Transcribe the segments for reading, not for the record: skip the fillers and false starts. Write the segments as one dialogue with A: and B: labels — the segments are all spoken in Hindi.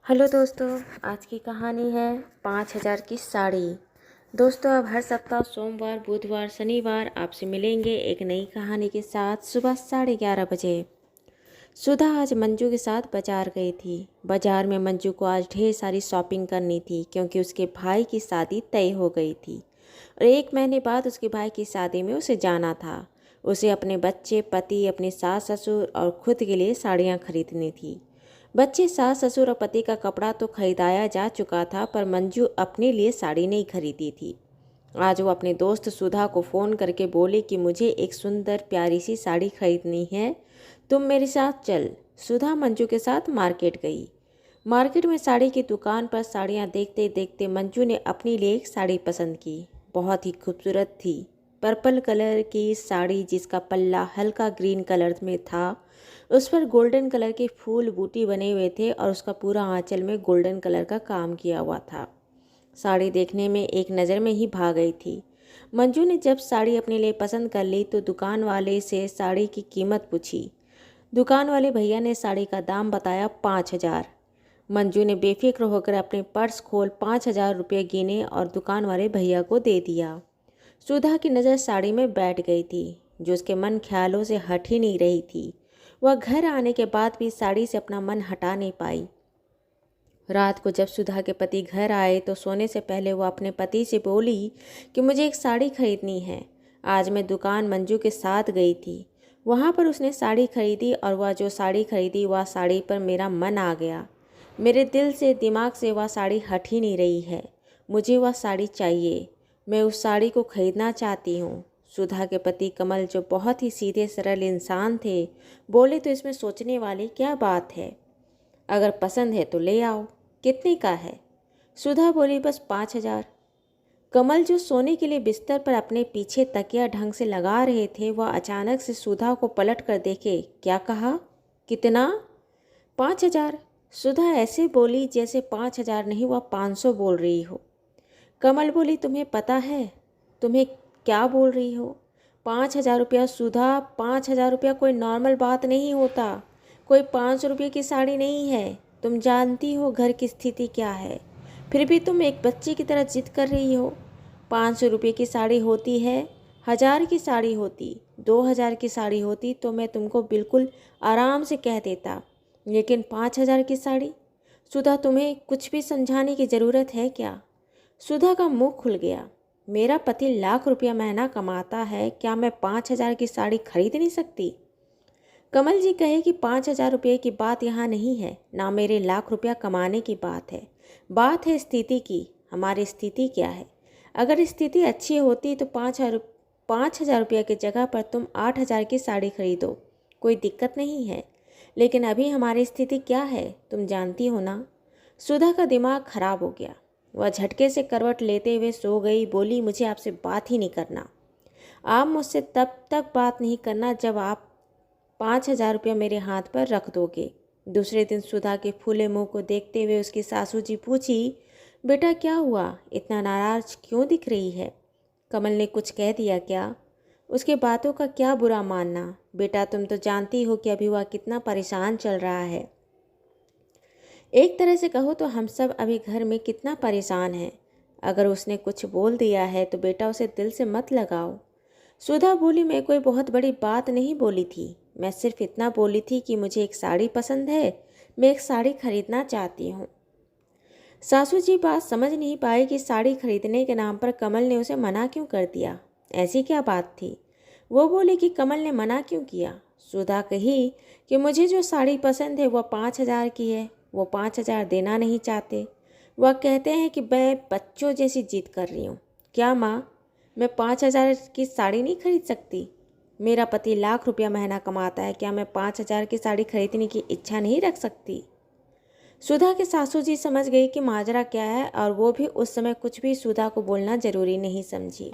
A: हेलो दोस्तों, आज की कहानी है 5,000 की साड़ी। दोस्तों, अब हर सप्ताह सोमवार, बुधवार, शनिवार आपसे मिलेंगे एक नई कहानी के साथ सुबह 11:30 बजे। सुधा आज मंजू के साथ बाजार गई थी। बाजार में मंजू को आज ढेर सारी शॉपिंग करनी थी क्योंकि उसके भाई की शादी तय हो गई थी और 1 महीने बाद उसके भाई की शादी में उसे जाना था। उसे अपने बच्चे, पति, अपने सास ससुर और खुद के लिए साड़ियाँ खरीदनी थी। बच्चे, सास ससुर और पति का कपड़ा तो खरीदाया जा चुका था, पर मंजू अपने लिए साड़ी नहीं खरीदी थी। आज वो अपने दोस्त सुधा को फ़ोन करके बोली कि मुझे एक सुंदर प्यारी सी साड़ी खरीदनी है, तुम मेरे साथ चल। सुधा मंजू के साथ मार्केट गई। मार्केट में साड़ी की दुकान पर साड़ियाँ देखते देखते मंजू ने अपने लिए एक साड़ी पसंद की। बहुत ही खूबसूरत थी। पर्पल कलर की साड़ी जिसका पल्ला हल्का ग्रीन कलर में था, उस पर गोल्डन कलर के फूल बूटी बने हुए थे और उसका पूरा आंचल में गोल्डन कलर का काम किया हुआ था। साड़ी देखने में एक नज़र में ही भा गई थी। मंजू ने जब साड़ी अपने लिए पसंद कर ली तो दुकान वाले से साड़ी की कीमत पूछी। दुकान वाले भैया ने साड़ी का दाम बताया 5,000। मंजू ने बेफिक्र होकर अपने पर्स खोल 5,000 रुपये गिने और दुकान वाले भैया को दे दिया। सुधा की नज़र साड़ी में बैठ गई थी, जो उसके मन ख्यालों से हट ही नहीं रही थी। वह घर आने के बाद भी साड़ी से अपना मन हटा नहीं पाई। रात को जब सुधा के पति घर आए तो सोने से पहले वह अपने पति से बोली कि मुझे एक साड़ी खरीदनी है। आज मैं दुकान मंजू के साथ गई थी। वहाँ पर उसने साड़ी खरीदी और वह जो साड़ी खरीदी वह साड़ी पर मेरा मन आ गया। मेरे दिल से, दिमाग से वह साड़ी हट ही नहीं रही है। मुझे वह साड़ी चाहिए। मैं उस साड़ी को खरीदना चाहती हूँ। सुधा के पति कमल, जो बहुत ही सीधे सरल इंसान थे, बोले तो इसमें सोचने वाली क्या बात है। अगर पसंद है तो ले आओ। कितने का है? सुधा बोली, बस 5,000। कमल, जो सोने के लिए बिस्तर पर अपने पीछे तकिया ढंग से लगा रहे थे, वह अचानक से सुधा को पलट कर देखे। क्या कहा? कितना? 5,000। सुधा ऐसे बोली जैसे 5,000 नहीं, वह 500 बोल रही हो। कमल बोली, तुम्हें पता है तुम्हें क्या बोल रही हो? 5,000 रुपया सुधा, 5,000 रुपया कोई नॉर्मल बात नहीं होता। कोई 500 रुपये की साड़ी नहीं है। तुम जानती हो घर की स्थिति क्या है, फिर भी तुम एक बच्ची की तरह जिद कर रही हो। 500 रुपये की साड़ी होती है, 1,000 की साड़ी होती, 2,000 की साड़ी होती तो मैं तुमको बिल्कुल आराम से कह देता, लेकिन 5,000 की साड़ी? सुधा, तुम्हें कुछ भी समझाने की ज़रूरत है क्या? सुधा का मुंह खुल गया। मेरा पति लाख रुपया महीना कमाता है, क्या मैं 5,000 की साड़ी खरीद नहीं सकती? कमल जी कहे कि 5,000 रुपये की बात यहाँ नहीं है, ना मेरे लाख रुपया कमाने की बात है स्थिति की। हमारी स्थिति क्या है? अगर स्थिति अच्छी होती तो 5,000 रुपये की जगह पर तुम 8,000 की साड़ी खरीदो, कोई दिक्कत नहीं है। लेकिन अभी हमारी स्थिति क्या है तुम जानती हो ना। सुधा का दिमाग खराब हो गया। वह झटके से करवट लेते हुए सो गई। बोली, मुझे आपसे बात ही नहीं करना। आप मुझसे तब तक बात नहीं करना जब आप 5,000 रुपया मेरे हाथ पर रख दोगे। दूसरे दिन सुधा के फूले मुंह को देखते हुए उसकी सासू जी पूछी, बेटा क्या हुआ, इतना नाराज क्यों दिख रही है? कमल ने कुछ कह दिया क्या? उसके बातों का क्या बुरा मानना। बेटा, तुम तो जानती हो कि अभी वह कितना परेशान चल रहा है। एक तरह से कहो तो हम सब अभी घर में कितना परेशान हैं। अगर उसने कुछ बोल दिया है तो बेटा उसे दिल से मत लगाओ। सुधा बोली, मैं कोई बहुत बड़ी बात नहीं बोली थी। मैं सिर्फ इतना बोली थी कि मुझे एक साड़ी पसंद है, मैं एक साड़ी खरीदना चाहती हूँ। सासू जी बात समझ नहीं पाई कि साड़ी खरीदने के नाम पर कमल ने उसे मना क्यों कर दिया। ऐसी क्या बात थी? वो बोली कि कमल ने मना क्यों किया। सुधा कही कि मुझे जो साड़ी पसंद है वह 5,000 की है। वो 5,000 देना नहीं चाहते। वह कहते हैं कि मैं बच्चों जैसी जिद कर रही हूँ। क्या माँ, मैं 5,000 की साड़ी नहीं खरीद सकती? मेरा पति लाख रुपया महीना कमाता है, क्या मैं 5,000 की साड़ी खरीदने की इच्छा नहीं रख सकती? सुधा के सासू जी समझ गई कि माजरा क्या है और वो भी उस समय कुछ भी सुधा को बोलना जरूरी नहीं समझी।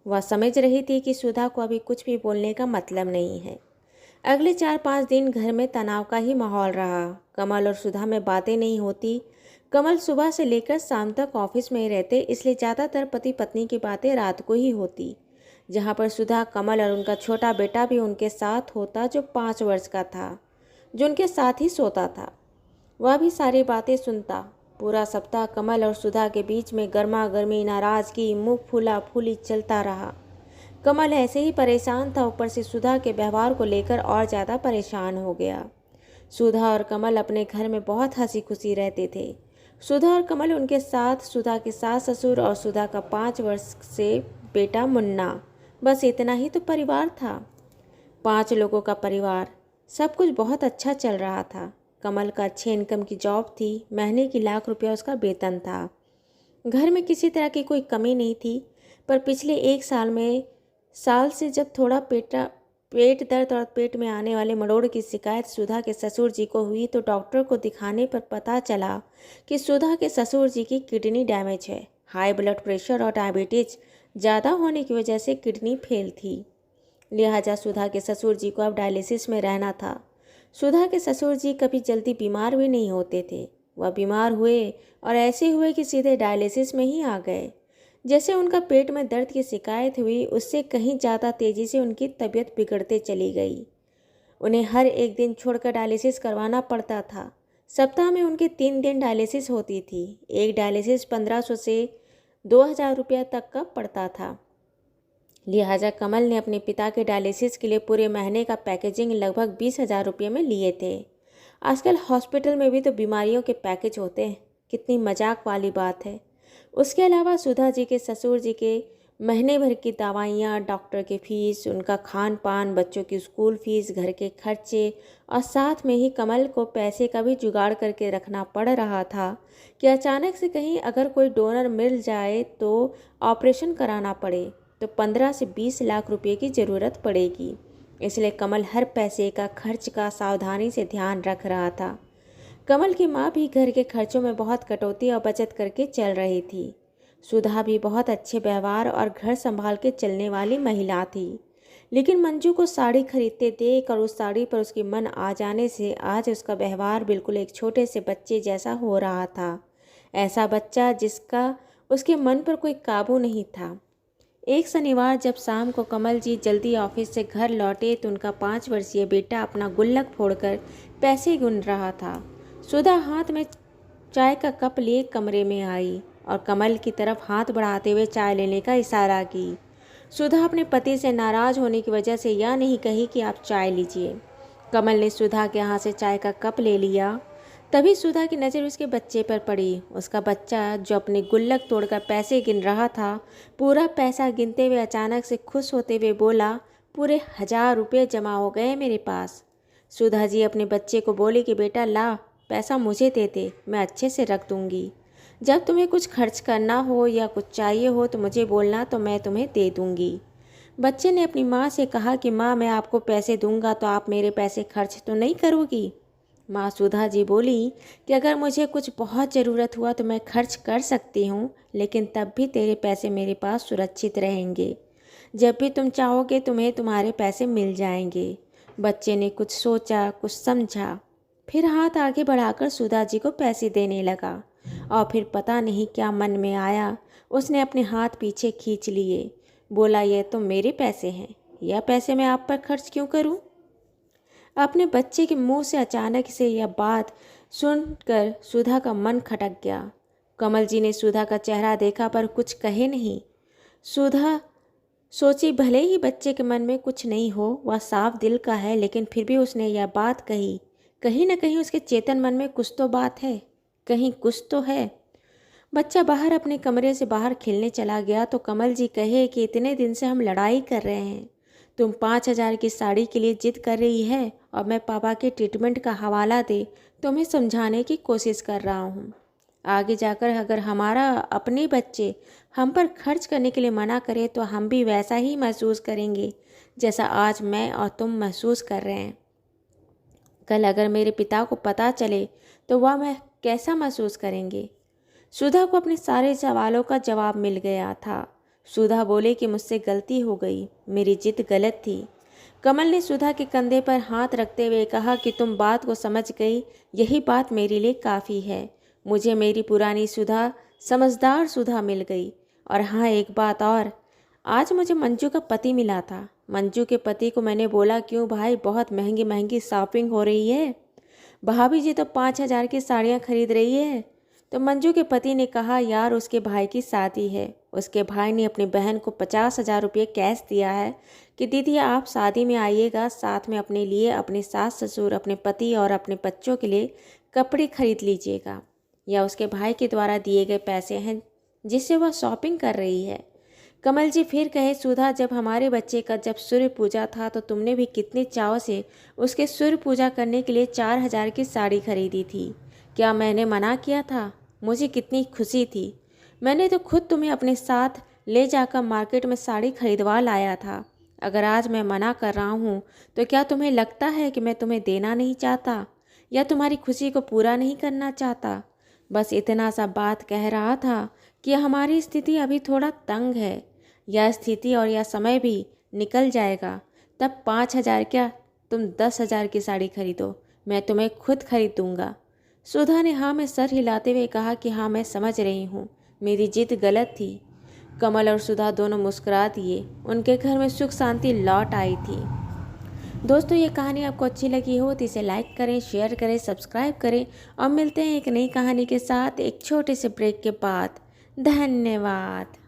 A: वह समझ रही थी कि सुधा को अभी कुछ भी बोलने का मतलब नहीं है। अगले 4-5 दिन घर में तनाव का ही माहौल रहा। कमल और सुधा में बातें नहीं होती। कमल सुबह से लेकर शाम तक ऑफिस में ही रहते, इसलिए ज़्यादातर पति पत्नी की बातें रात को ही होती। जहाँ पर सुधा, कमल और उनका छोटा बेटा भी उनके साथ होता, जो 5 वर्ष का था, जो उनके साथ ही सोता था। वह भी सारी बातें सुनता। पूरा सप्ताह कमल और सुधा के बीच में गर्मा गर्मी, नाराजगी, मुंह फूला फूली चलता रहा। कमल ऐसे ही परेशान था, ऊपर से सुधा के व्यवहार को लेकर और ज़्यादा परेशान हो गया। सुधा और कमल अपने घर में बहुत हंसी खुशी रहते थे। सुधा और कमल, उनके साथ सुधा के सास ससुर और सुधा का 5 वर्ष से बेटा मुन्ना, बस इतना ही तो परिवार था। 5 लोगों का परिवार। सब कुछ बहुत अच्छा चल रहा था। कमल का अच्छे इनकम की जॉब थी, महीने की लाख रुपया उसका वेतन था। घर में किसी तरह की कोई कमी नहीं थी। पर पिछले 1 साल से जब थोड़ा पेट दर्द और पेट में आने वाले मरोड़ की शिकायत सुधा के ससुर जी को हुई, तो डॉक्टर को दिखाने पर पता चला कि सुधा के ससुर जी की किडनी डैमेज है। हाई ब्लड प्रेशर और डायबिटीज ज़्यादा होने की वजह से किडनी फेल थी। लिहाजा सुधा के ससुर जी को अब डायलिसिस में रहना था। सुधा के ससुर जी कभी जल्दी बीमार भी नहीं होते थे। वह बीमार हुए और ऐसे हुए कि सीधे डायलिसिस में ही आ गए। जैसे उनका पेट में दर्द की शिकायत हुई, उससे कहीं ज़्यादा तेज़ी से उनकी तबीयत बिगड़ते चली गई। उन्हें हर एक दिन छोड़कर डायलिसिस करवाना पड़ता था। सप्ताह में उनके 3 दिन डायलिसिस होती थी। एक डायलिसिस 1500 से 2000 रुपया तक का पड़ता था। लिहाजा कमल ने अपने पिता के डायलिसिस के लिए पूरे महीने का पैकेजिंग लगभग 20,000 रुपये में लिए थे। आजकल हॉस्पिटल में भी तो बीमारियों के पैकेज होते हैं, कितनी मजाक वाली बात है। उसके अलावा सुधा जी के ससुर जी के महीने भर की दवाइयाँ, डॉक्टर की फीस, उनका खान पान, बच्चों की स्कूल फीस, घर के खर्चे और साथ में ही कमल को पैसे का भी जुगाड़ करके रखना पड़ रहा था कि अचानक से कहीं अगर कोई डोनर मिल जाए तो ऑपरेशन कराना पड़े तो 15 से 20 लाख रुपए की ज़रूरत पड़ेगी। इसलिए कमल हर पैसे का, खर्च का सावधानी से ध्यान रख रहा था। कमल की माँ भी घर के खर्चों में बहुत कटौती और बचत करके चल रही थी। सुधा भी बहुत अच्छे व्यवहार और घर संभाल के चलने वाली महिला थी। लेकिन मंजू को साड़ी खरीदते देख और उस साड़ी पर उसकी मन आ जाने से आज उसका व्यवहार बिल्कुल एक छोटे से बच्चे जैसा हो रहा था। ऐसा बच्चा जिसका उसके मन पर कोई काबू नहीं था। एक शनिवार जब शाम को कमल जी जल्दी ऑफिस से घर लौटे तो उनका 5 वर्षीय बेटा अपना गुल्लक फोड़कर पैसे गिन रहा था। सुधा हाथ में चाय का कप लिए कमरे में आई और कमल की तरफ हाथ बढ़ाते हुए चाय लेने का इशारा की। सुधा अपने पति से नाराज होने की वजह से यह नहीं कही कि आप चाय लीजिए। कमल ने सुधा के हाथ से चाय का कप ले लिया। तभी सुधा की नज़र उसके बच्चे पर पड़ी। उसका बच्चा जो अपने गुल्लक तोड़कर पैसे गिन रहा था, पूरा पैसा गिनते हुए अचानक से खुश होते हुए बोला, पूरे 1000 रुपये जमा हो गए मेरे पास। सुधा जी अपने बच्चे को बोली कि बेटा ला, पैसा मुझे दे दे, मैं अच्छे से रख दूंगी। जब तुम्हें कुछ खर्च करना हो या कुछ चाहिए हो तो मुझे बोलना, तो मैं तुम्हें दे दूंगी। बच्चे ने अपनी माँ से कहा कि माँ, मैं आपको पैसे दूंगा तो आप मेरे पैसे खर्च तो नहीं करोगी। माँ सुधा जी बोली कि अगर मुझे कुछ बहुत ज़रूरत हुआ तो मैं खर्च कर सकती हूँ, लेकिन तब भी तेरे पैसे मेरे पास सुरक्षित रहेंगे। जब भी तुम चाहोगे तुम्हें तुम्हारे पैसे मिल जाएंगे। बच्चे ने कुछ सोचा, कुछ समझा, फिर हाथ आगे बढ़ाकर सुधा जी को पैसे देने लगा और फिर पता नहीं क्या मन में आया, उसने अपने हाथ पीछे खींच लिए। बोला, ये तो मेरे पैसे हैं, यह पैसे मैं आप पर खर्च क्यों करूं? अपने बच्चे के मुंह से अचानक से यह बात सुनकर सुधा का मन खटक गया। कमल जी ने सुधा का चेहरा देखा पर कुछ कहे नहीं। सुधा सोची भले ही बच्चे के मन में कुछ नहीं हो, वह साफ दिल का है, लेकिन फिर भी उसने यह बात कही। कहीं न कहीं उसके चेतन मन में कुछ तो बात है, कहीं कुछ तो है। बच्चा बाहर अपने कमरे से बाहर खेलने चला गया तो कमल जी कहे कि इतने दिन से हम लड़ाई कर रहे हैं, तुम 5000 की साड़ी के लिए जिद कर रही है और मैं पापा के ट्रीटमेंट का हवाला दे तुम्हें समझाने की कोशिश कर रहा हूँ। आगे जाकर अगर हमारा अपने बच्चे हम पर खर्च करने के लिए मना करे तो हम भी वैसा ही महसूस करेंगे जैसा आज मैं और तुम महसूस कर रहे हैं। कल अगर मेरे पिता को पता चले तो वह मैं कैसा महसूस करेंगे? सुधा को अपने सारे सवालों का जवाब मिल गया था। सुधा बोले कि मुझसे गलती हो गई, मेरी जिद गलत थी। कमल ने सुधा के कंधे पर हाथ रखते हुए कहा कि तुम बात को समझ गई, यही बात मेरे लिए काफ़ी है। मुझे मेरी पुरानी सुधा, समझदार सुधा मिल गई। और हाँ, एक बात और, आज मुझे मंजू का पति मिला था। मंजू के पति को मैंने बोला, क्यों भाई, बहुत महंगी महंगी शॉपिंग हो रही है? भाभी जी तो 5,000 की साड़ियाँ खरीद रही है। तो मंजू के पति ने कहा, यार उसके भाई की शादी है, उसके भाई ने अपनी बहन को 50,000 रुपये कैश दिया है कि दीदी आप शादी में आइएगा, साथ में अपने लिए, अपने सास ससुर, अपने पति और अपने बच्चों के लिए कपड़े खरीद लीजिएगा। या उसके भाई के द्वारा दिए गए पैसे हैं जिससे वह शॉपिंग कर रही है। कमल जी फिर कहे, सुधा जब हमारे बच्चे का जब सूर्य पूजा था तो तुमने भी कितने चाव से उसके सूर्य पूजा करने के लिए 4,000 की साड़ी खरीदी थी। क्या मैंने मना किया था? मुझे कितनी खुशी थी। मैंने तो खुद तुम्हें अपने साथ ले जाकर मार्केट में साड़ी खरीदवा लाया था। अगर आज मैं मना कर रहा हूँ तो क्या तुम्हें लगता है कि मैं तुम्हें देना नहीं चाहता या तुम्हारी खुशी को पूरा नहीं करना चाहता? बस इतना सा बात कह रहा था कि हमारी स्थिति अभी थोड़ा तंग है। यह स्थिति और यह समय भी निकल जाएगा। तब 5,000 क्या, तुम 10,000 की साड़ी खरीदो, मैं तुम्हें खुद खरीद दूंगा। सुधा ने हाँ में सर हिलाते हुए कहा कि हाँ मैं समझ रही हूँ, मेरी जिद गलत थी। कमल और सुधा दोनों मुस्कुरा दिए। उनके घर में सुख शांति लौट आई थी। दोस्तों ये कहानी आपको अच्छी लगी हो तो इसे लाइक करें, शेयर करें, सब्सक्राइब करें और मिलते हैं एक नई कहानी के साथ एक छोटे से ब्रेक के बाद। धन्यवाद।